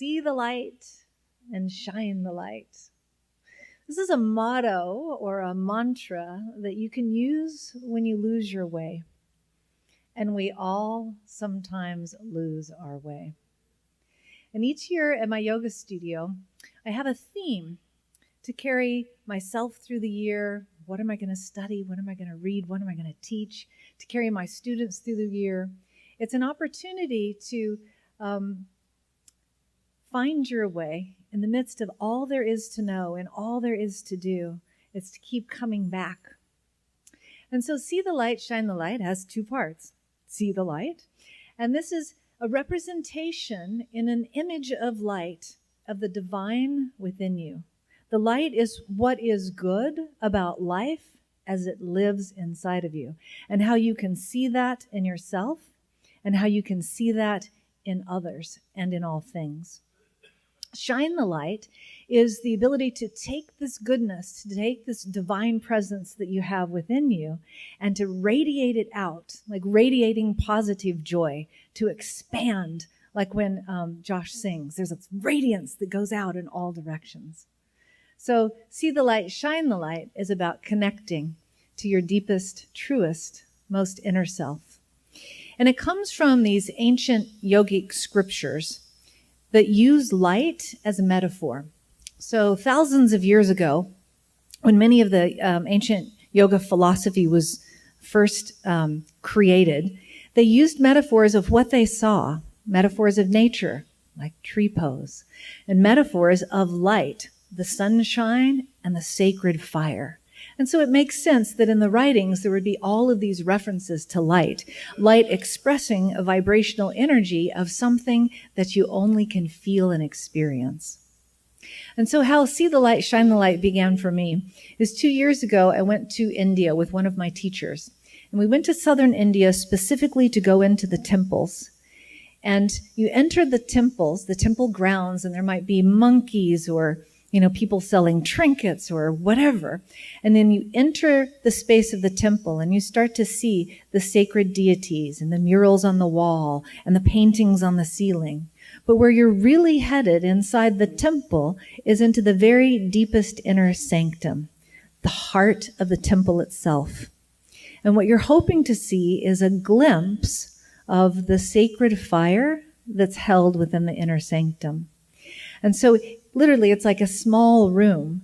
see the light and shine the light. This is a motto or a mantra that you can use when you lose your way. And we all sometimes lose our way. And each year at my yoga studio, I have a theme to carry myself through the year. What am I going to study? What am I going to read? What am I going to teach? To carry my students through the year. It's an opportunity to find your way in the midst of all there is to know and all there is to do. It's to keep coming back. And so See the Light, Shine the Light has two parts. See the light. And this is a representation in an image of light of the divine within you. The light is what is good about life as it lives inside of you, and how you can see that in yourself and how you can see that in others and in all things. Shine the light is the ability to take this goodness, to take this divine presence that you have within you and to radiate it out, like radiating positive joy, to expand, like when Josh sings. There's a radiance that goes out in all directions. So See the Light, Shine the Light is about connecting to your deepest, truest, most inner self. And it comes from these ancient yogic scriptures that use light as a metaphor. So thousands of years ago, when many of the ancient yoga philosophy was first created, they used metaphors of what they saw, metaphors of nature, like tree pose, and metaphors of light, the sunshine and the sacred fire. And so it makes sense that in the writings there would be all of these references to light expressing a vibrational energy of something that you only can feel and experience. And so how See the Light, Shine the Light began for me is 2 years ago. I went to India with one of my teachers, and we went to southern India specifically to go into the temples. And you enter the temples, the temple grounds, and there might be monkeys or people selling trinkets or whatever. And then you enter the space of the temple and you start to see the sacred deities and the murals on the wall and the paintings on the ceiling. But where you're really headed inside the temple is into the very deepest inner sanctum, the heart of the temple itself. And what you're hoping to see is a glimpse of the sacred fire that's held within the inner sanctum. And so literally, it's like a small room,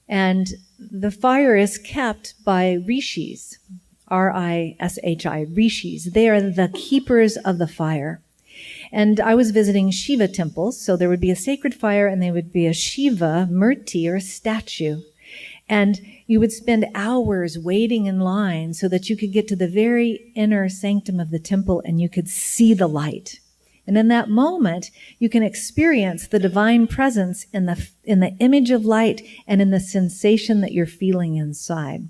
and the fire is kept by rishis, R-I-S-H-I, rishis. They are the keepers of the fire. And I was visiting Shiva temples, so there would be a sacred fire, and there would be a Shiva murti, or a statue. And you would spend hours waiting in line so that you could get to the very inner sanctum of the temple, and you could see the light. And in that moment, you can experience the divine presence in the image of light and in the sensation that you're feeling inside.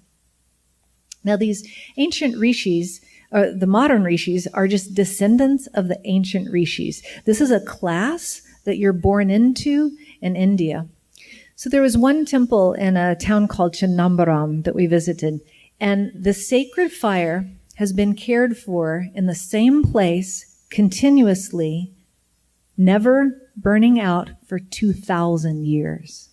Now, these ancient rishis, the modern rishis, are just descendants of the ancient rishis. This is a class that you're born into in India. So there was one temple in a town called Chidambaram that we visited, and the sacred fire has been cared for in the same place continuously, never burning out for 2,000 years.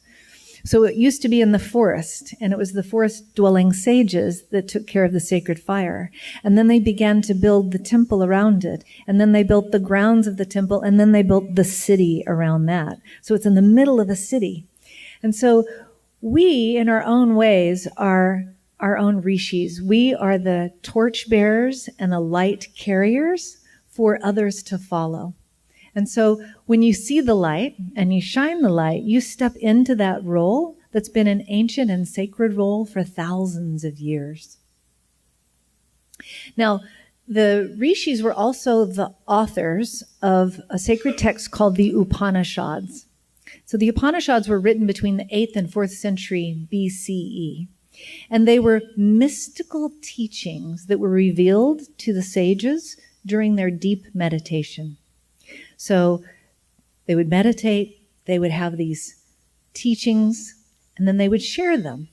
So it used to be in the forest, and it was the forest-dwelling sages that took care of the sacred fire. And then they began to build the temple around it, and then they built the grounds of the temple, and then they built the city around that. So it's in the middle of a city. And so we, in our own ways, are our own rishis. We are the torchbearers and the light carriers for others to follow. And so when you see the light and you shine the light, you step into that role that's been an ancient and sacred role for thousands of years. Now, the rishis were also the authors of a sacred text called the Upanishads. So the Upanishads were written between the 8th and 4th century BCE. And they were mystical teachings that were revealed to the sages during their deep meditation. So they would meditate, they would have these teachings, and then they would share them.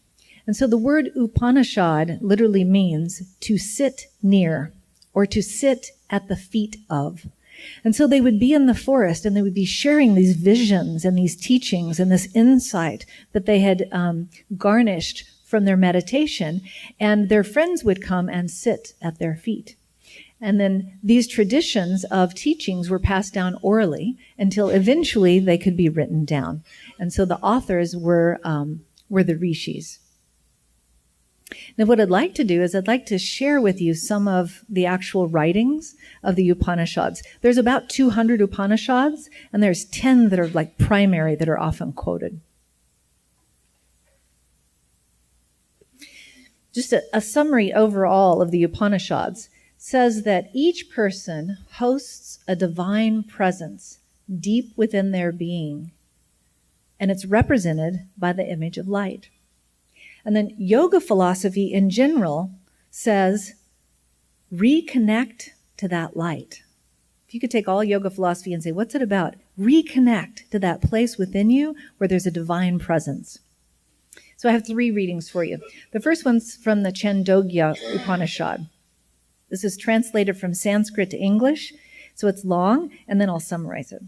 And so the word Upanishad literally means to sit near or to sit at the feet of. And so they would be in the forest and they would be sharing these visions and these teachings and this insight that they had garnished from their meditation. And their friends would come and sit at their feet. And then these traditions of teachings were passed down orally until eventually they could be written down. And so the authors were the rishis. Now, what I'd like to do is I'd like to share with you some of the actual writings of the Upanishads. There's about 200 Upanishads, and there's 10 that are like primary that are often quoted. Just a summary overall of the Upanishads says that each person hosts a divine presence deep within their being, and it's represented by the image of light. And then yoga philosophy in general says, reconnect to that light. If you could take all yoga philosophy and say, what's it about? Reconnect to that place within you where there's a divine presence. So I have 3 readings for you. The first one's from the Chandogya Upanishad. This is translated from Sanskrit to English, so it's long, and then I'll summarize it.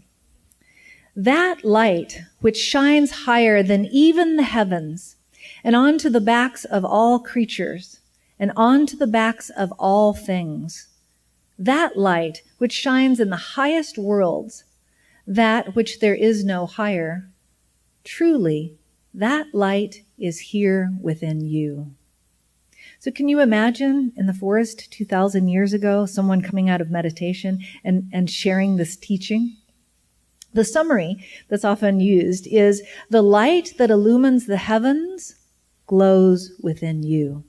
That light which shines higher than even the heavens, and onto the backs of all creatures, and onto the backs of all things. That light which shines in the highest worlds, that which there is no higher. Truly, that light is here within you. So can you imagine in the forest 2,000 years ago, someone coming out of meditation and sharing this teaching? The summary that's often used is the light that illumines the heavens glows within you.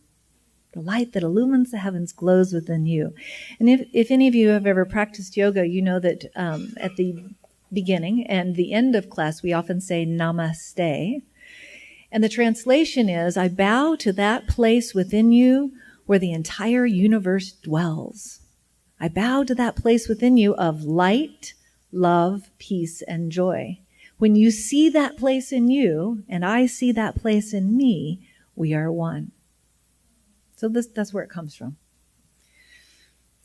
The light that illumines the heavens glows within you. And if any of you have ever practiced yoga, you know that at the beginning and the end of class, we often say namaste. And the translation is, I bow to that place within you where the entire universe dwells. I bow to that place within you of light, love, peace, and joy. When you see that place in you, and I see that place in me, we are one. So that's where it comes from.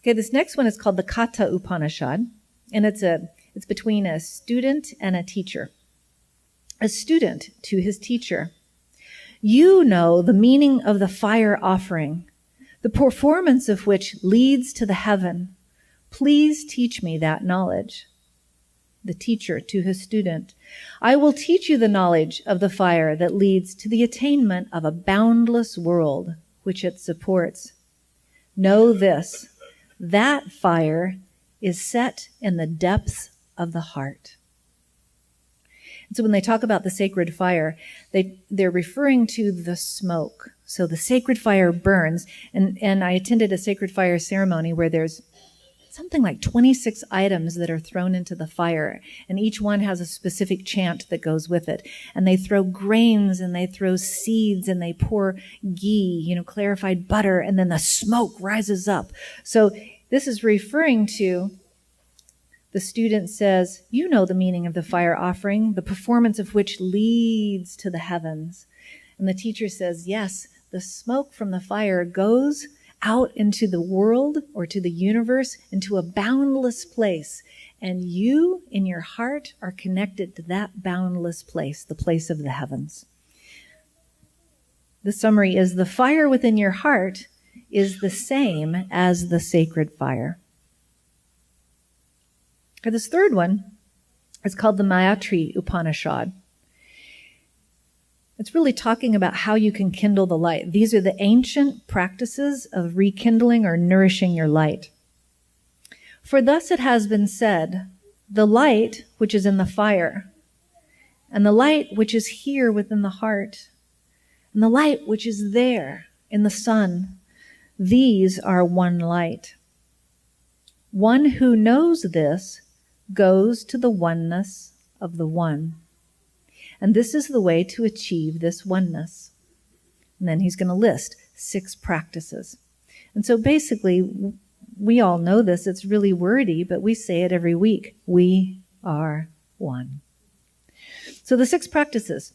Okay, this next one is called the Katha Upanishad, and it's between a student and a teacher. A student to his teacher. You know the meaning of the fire offering, the performance of which leads to the heaven. Please teach me that knowledge. The teacher to his student. I will teach you the knowledge of the fire that leads to the attainment of a boundless world which it supports. Know this, that fire is set in the depths of the heart. And so when they talk about the sacred fire, they're referring to the smoke. So the sacred fire burns, and I attended a sacred fire ceremony where there's something like 26 items that are thrown into the fire, and each one has a specific chant that goes with it. And they throw grains, and they throw seeds, and they pour ghee, clarified butter, and then the smoke rises up. So this is referring to, the student says, you know the meaning of the fire offering, the performance of which leads to the heavens. And the teacher says, yes, the smoke from the fire goes out into the world or to the universe, into a boundless place. And you, in your heart, are connected to that boundless place, the place of the heavens. The summary is the fire within your heart is the same as the sacred fire. For this third one is called the Mayatri Upanishad. It's really talking about how you can kindle the light. These are the ancient practices of rekindling or nourishing your light. For thus it has been said, the light which is in the fire, and the light which is here within the heart, and the light which is there in the sun, these are one light. One who knows this goes to the oneness of the one. And this is the way to achieve this oneness. And then he's going to list 6 practices. And so basically, we all know this. It's really wordy, but we say it every week. We are one. So the 6 practices.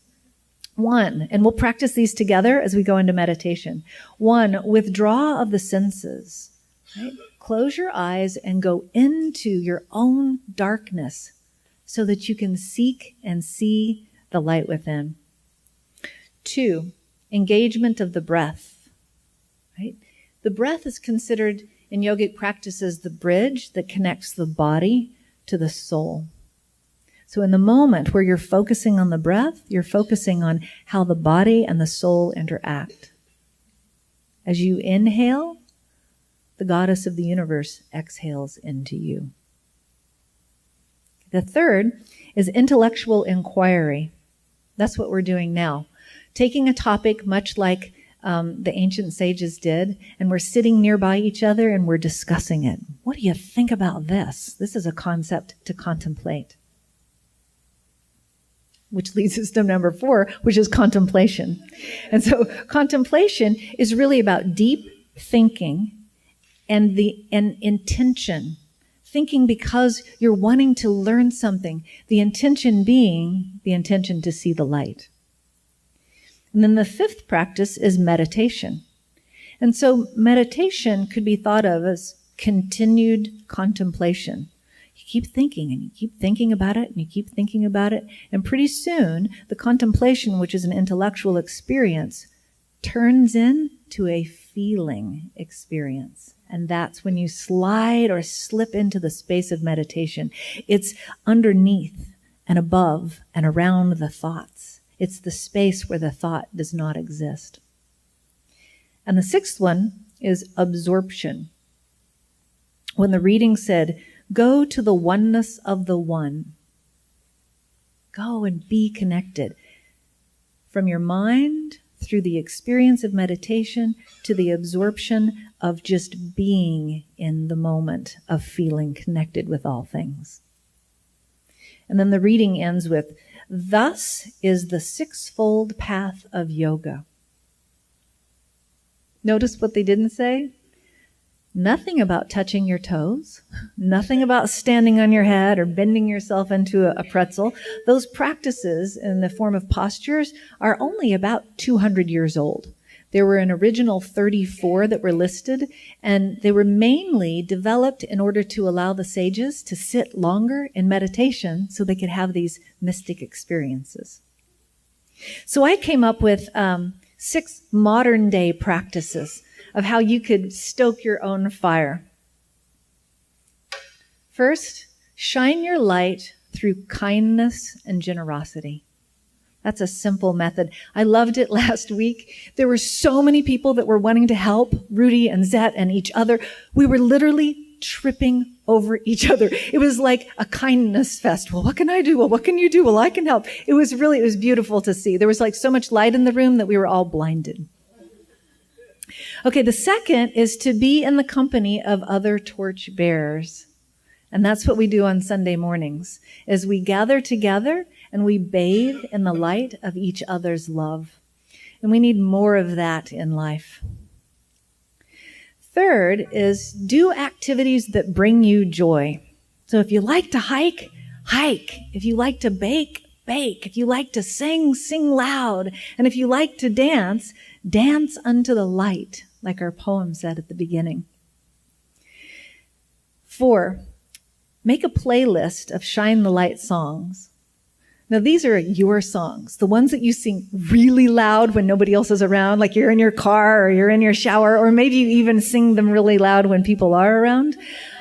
1, and we'll practice these together as we go into meditation. 1, withdraw of the senses. Right? Close your eyes and go into your own darkness so that you can seek and see the light within. 2, engagement of the breath. Right? The breath is considered in yogic practices the bridge that connects the body to the soul. So in the moment where you're focusing on the breath, you're focusing on how the body and the soul interact. As you inhale, the goddess of the universe exhales into you. The 3rd is intellectual inquiry. That's what we're doing now. Taking a topic much like the ancient sages did, and we're sitting nearby each other and we're discussing it. What do you think about this? This is a concept to contemplate. Which leads us to number 4, which is contemplation. And so contemplation is really about deep thinking and intention. Thinking because you're wanting to learn something. The intention being the intention to see the light. And then the 5th practice is meditation. And so meditation could be thought of as continued contemplation. You keep thinking and you keep thinking about it and you keep thinking about it. And pretty soon, the contemplation, which is an intellectual experience, turns into a feeling experience. And that's when you slide or slip into the space of meditation. It's underneath and above and around the thoughts. It's the space where the thought does not exist. And the 6th one is absorption. When the reading said, go to the oneness of the one. Go and be connected. From your mind, through the experience of meditation, to the absorption of just being in the moment of feeling connected with all things. And then the reading ends with, thus is the 6-fold path of yoga. Notice what they didn't say? Nothing about touching your toes, nothing about standing on your head or bending yourself into a pretzel. Those practices in the form of postures are only about 200 years old. There were an original 34 that were listed, and they were mainly developed in order to allow the sages to sit longer in meditation so they could have these mystic experiences. So I came up with 6 modern day practices of how you could stoke your own fire. First, shine your light through kindness and generosity. That's a simple method. I loved it last week. There were so many people that were wanting to help Rudy and Zet and each other. We were literally tripping over each other. It was like a kindness fest. Well, what can I do? Well, what can you do? Well, I can help. It was beautiful to see. There was like so much light in the room that we were all blinded. Okay, the second is to be in the company of other torch bearers. And that's what we do on Sunday mornings, is we gather together and we bathe in the light of each other's love. And we need more of that in life. Third is do activities that bring you joy. So if you like to hike, hike. If you like to bake, bake. If you like to sing, sing loud. And if you like to dance, dance unto the light, like our poem said at the beginning. 4, make a playlist of Shine the Light songs. Now, these are your songs, the ones that you sing really loud when nobody else is around, like you're in your car or you're in your shower, or maybe you even sing them really loud when people are around.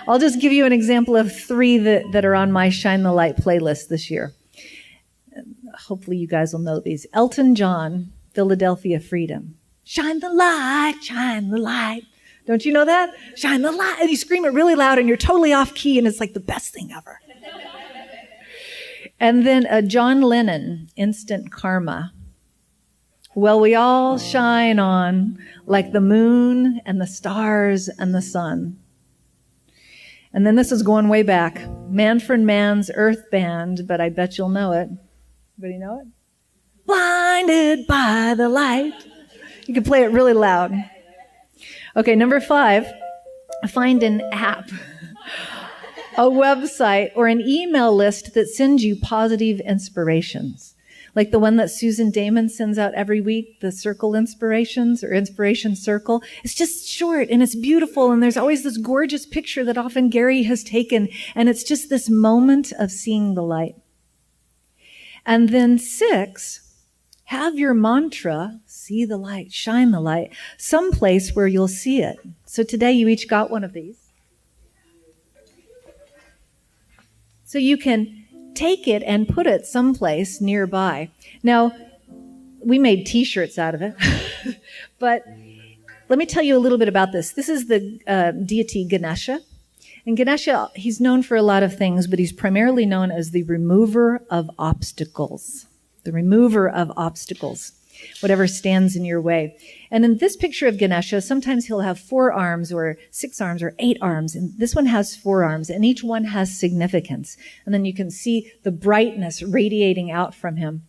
I'll just give you an example of 3 that are on my Shine the Light playlist this year. Hopefully you guys will know these. Elton John, Philadelphia Freedom. Shine the light, shine the light. Don't you know that? Shine the light. And you scream it really loud and you're totally off key and it's like the best thing ever. And then John Lennon, Instant Karma. Well, we all shine on like the moon and the stars and the sun. And then this is going way back. Manfred Mann's Earth Band, but I bet you'll know it. Anybody know it? Blinded by the light. You can play it really loud. Okay, number 5, find an app, a website, or an email list that sends you positive inspirations. like the one that Susan Damon sends out every week, the Circle Inspirations or Inspiration Circle. It's just short and it's beautiful, and there's always this gorgeous picture that often Gary has taken, and it's just this moment of seeing the light. And then 6, have your mantra, see the light, shine the light, someplace where you'll see it. So today you each got one of these. So you can take it and put it someplace nearby. Now, we made t-shirts out of it, but let me tell you a little bit about this. This is the deity Ganesha. And Ganesha, he's known for a lot of things, but he's primarily known as the remover of obstacles. The remover of obstacles, whatever stands in your way. And in this picture of Ganesha, sometimes he'll have 4 arms or 6 arms or 8 arms. And this one has 4 arms, and each one has significance. And then you can see the brightness radiating out from him.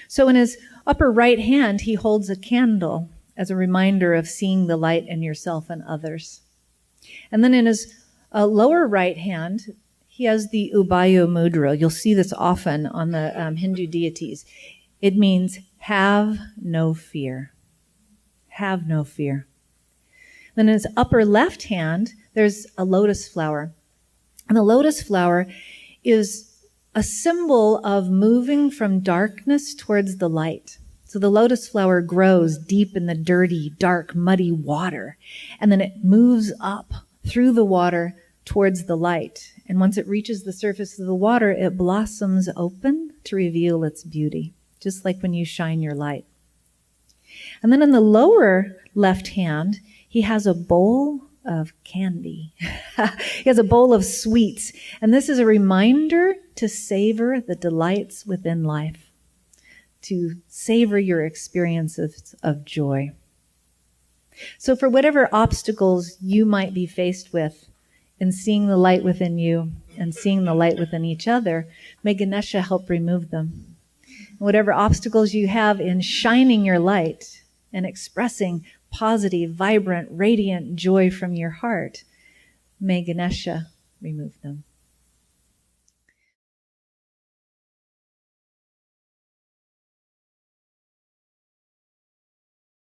So in his upper right hand, he holds a candle as a reminder of seeing the light in yourself and others. And then in his lower right hand, he has the Ubayo Mudra. You'll see this often on the Hindu deities. It means have no fear. Have no fear. Then in his upper left hand, there's a lotus flower. And the lotus flower is a symbol of moving from darkness towards the light. So the lotus flower grows deep in the dirty, dark, muddy water. And then it moves up through the water towards the light. And once it reaches the surface of the water, it blossoms open to reveal its beauty, just like when you shine your light. And then in the lower left hand, he has a bowl of candy. He has a bowl of sweets. And this is a reminder to savor the delights within life, to savor your experiences of joy. So for whatever obstacles you might be faced with in seeing the light within you and seeing the light within each other, may Ganesha help remove them. Whatever obstacles you have in shining your light and expressing positive, vibrant, radiant joy from your heart, may Ganesha remove them.